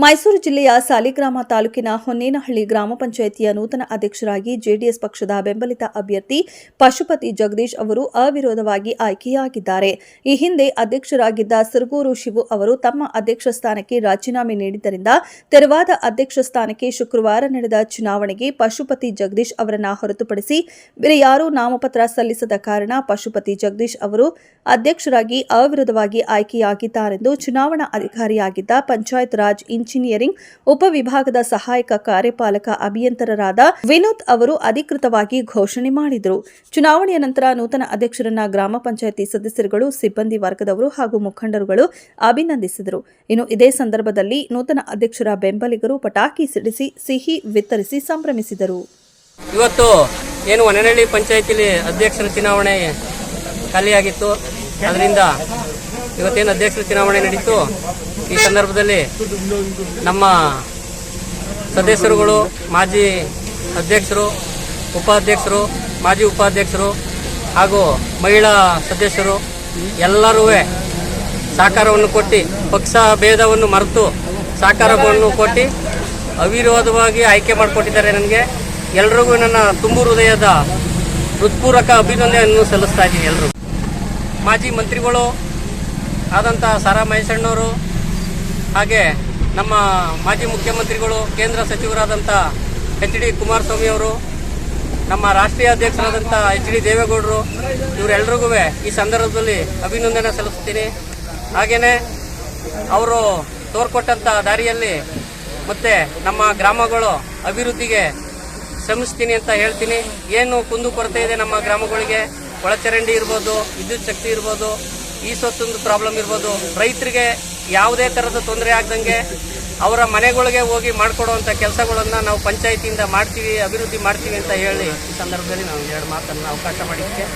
ಮೈಸೂರು ಜಿಲ್ಲೆಯ ಸಾಲಿಗ್ರಾಮ ತಾಲೂಕಿನ ಹೊನ್ನೇನಹಳ್ಳಿ ಗ್ರಾಮ ಪಂಚಾಯಿತಿಯ ನೂತನ ಅಧ್ಯಕ್ಷರಾಗಿ ಜೆಡಿಎಸ್ ಪಕ್ಷದ ಬೆಂಬಲಿತ ಅಭ್ಯರ್ಥಿ ಪಶುಪತಿ ಜಗದೀಶ್ ಅವರು ಅವಿರೋಧವಾಗಿ ಆಯ್ಕೆಯಾಗಿದ್ದಾರೆ. ಈ ಹಿಂದೆ ಅಧ್ಯಕ್ಷರಾಗಿದ್ದ ಸಿರಗೂರು ಶಿವು ಅವರು ತಮ್ಮ ಅಧ್ಯಕ್ಷ ಸ್ಥಾನಕ್ಕೆ ರಾಜೀನಾಮೆ ನೀಡಿದ್ದರಿಂದ ತೆರವಾದ ಅಧ್ಯಕ್ಷ ಸ್ಥಾನಕ್ಕೆ ಶುಕ್ರವಾರ ನಡೆದ ಚುನಾವಣೆಗೆ ಪಶುಪತಿ ಜಗದೀಶ್ ಅವರನ್ನು ಹೊರತುಪಡಿಸಿ ಬೇರೆ ಯಾರೂ ನಾಮಪತ್ರ ಸಲ್ಲಿಸದ ಕಾರಣ ಪಶುಪತಿ ಜಗದೀಶ್ ಅವರು ಅಧ್ಯಕ್ಷರಾಗಿ ಅವಿರೋಧವಾಗಿ ಆಯ್ಕೆಯಾಗಿದ್ದಾರೆಂದು ಚುನಾವಣಾ ಅಧಿಕಾರಿಯಾಗಿದ್ದ ಪಂಚಾಯತ್ ರಾಜ್ ಇಂಜಿನಿಯರಿಂಗ್ ಉಪವಿಭಾಗದ ಸಹಾಯಕ ಕಾರ್ಯಪಾಲಕ ಅಭಿಯಂತರರಾದ ವಿನೋದ್ ಅವರು ಅಧಿಕೃತವಾಗಿ ಘೋಷಣೆ ಮಾಡಿದರು. ಚುನಾವಣೆಯ ನಂತರ ನೂತನ ಅಧ್ಯಕ್ಷರನ್ನ ಗ್ರಾಮ ಪಂಚಾಯಿತಿ ಸದಸ್ಯರುಗಳು, ಸಿಬ್ಬಂದಿ ವರ್ಗದವರು ಹಾಗೂ ಮುಖಂಡರುಗಳು ಅಭಿನಂದಿಸಿದರು. ಇನ್ನು ಇದೇ ಸಂದರ್ಭದಲ್ಲಿ ನೂತನ ಅಧ್ಯಕ್ಷರ ಬೆಂಬಲಿಗರು ಪಟಾಕಿ ಸಿಡಿಸಿ ಸಿಹಿ ವಿತರಿಸಿ ಸಂಭ್ರಮಿಸಿದರು. ಇವತ್ತು ಏನು ಹೊನ್ನೇನಹಳ್ಳಿ ಪಂಚಾಯಿತಿಲಿ ಅಧ್ಯಕ್ಷರ ಚುನಾವಣೆ ಖಾಲಿಯಾಗಿತ್ತು. ಅದರಿಂದ ಇವತ್ತೇನು ಅಧ್ಯಕ್ಷರ ಚುನಾವಣೆ ನಡೀತು. ಈ ಸಂದರ್ಭದಲ್ಲಿ ನಮ್ಮ ಸದಸ್ಯರುಗಳು, ಮಾಜಿ ಅಧ್ಯಕ್ಷರು, ಉಪಾಧ್ಯಕ್ಷರು, ಮಾಜಿ ಉಪಾಧ್ಯಕ್ಷರು ಹಾಗೂ ಮಹಿಳಾ ಸದಸ್ಯರು ಎಲ್ಲರೂ ಸಹಕಾರವನ್ನು ಕೊಟ್ಟು, ಪಕ್ಷ ಭೇದವನ್ನು ಮರೆತು ಸಹಕಾರವನ್ನು ಕೊಟ್ಟು ಅವಿರೋಧವಾಗಿ ಆಯ್ಕೆ ಮಾಡಿಕೊಟ್ಟಿದ್ದಾರೆ. ನನಗೆ ಎಲ್ರಿಗೂ ನನ್ನ ತುಂಬು ಹೃದಯದ ಹೃತ್ಪೂರ್ವಕ ಅಭಿನಂದನೆಯನ್ನು ಸಲ್ಲಿಸ್ತಾ ಇದ್ದೀನಿ. ಎಲ್ಲರೂ ಮಾಜಿ ಮಂತ್ರಿಗಳು ಆದಂಥ ಸಾರಾ ಮಹೇಶಣ್ಣವರು, ಹಾಗೆ ನಮ್ಮ ಮಾಜಿ ಮುಖ್ಯಮಂತ್ರಿಗಳು, ಕೇಂದ್ರ ಸಚಿವರಾದಂಥ ಎಚ್.ಡಿ. ಕುಮಾರಸ್ವಾಮಿ ಅವರು, ನಮ್ಮ ರಾಷ್ಟ್ರೀಯ ಅಧ್ಯಕ್ಷರಾದಂಥ ಎಚ್.ಡಿ. ದೇವೇಗೌಡರು, ಇವರೆಲ್ಲರಿಗೂ ಈ ಸಂದರ್ಭದಲ್ಲಿ ಅಭಿನಂದನೆ ಸಲ್ಲಿಸ್ತೀನಿ. ಹಾಗೆಯೇ ಅವರು ತೋರ್ಕೊಟ್ಟಂಥ ದಾರಿಯಲ್ಲಿ ಮತ್ತು ನಮ್ಮ ಗ್ರಾಮಗಳು ಅಭಿವೃದ್ಧಿಗೆ ಶ್ರಮಿಸ್ತೀನಿ ಅಂತ ಹೇಳ್ತೀನಿ. ಏನು ಕುಂದು ಕೊರತೆ ಇದೆ ನಮ್ಮ ಗ್ರಾಮಗಳಿಗೆ, ಒಳಚರಂಡಿ ಇರ್ಬೋದು, ವಿದ್ಯುತ್ ಶಕ್ತಿ ಇರ್ಬೋದು, ಈ ಸೊತ್ತೊಂದು ಪ್ರಾಬ್ಲಮ್ ಇರ್ಬೋದು, ರೈತರಿಗೆ ಯಾವುದೇ ಥರದ ತೊಂದರೆ ಆಗ್ದಂಗೆ ಅವರ ಮನೆಗಳಿಗೆ ಹೋಗಿ ಮಾಡಿಕೊಡುವಂಥ ಕೆಲಸಗಳನ್ನು ನಾವು ಪಂಚಾಯಿತಿಯಿಂದ ಮಾಡ್ತೀವಿ, ಅಭಿವೃದ್ಧಿ ಮಾಡ್ತೀವಿ ಅಂತ ಹೇಳಿ ಈ ಸಂದರ್ಭದಲ್ಲಿ ನಾವು ಎರಡು ಮಾತನ್ನು ಅವಕಾಶ ಮಾಡಿದ್ದಕ್ಕೆ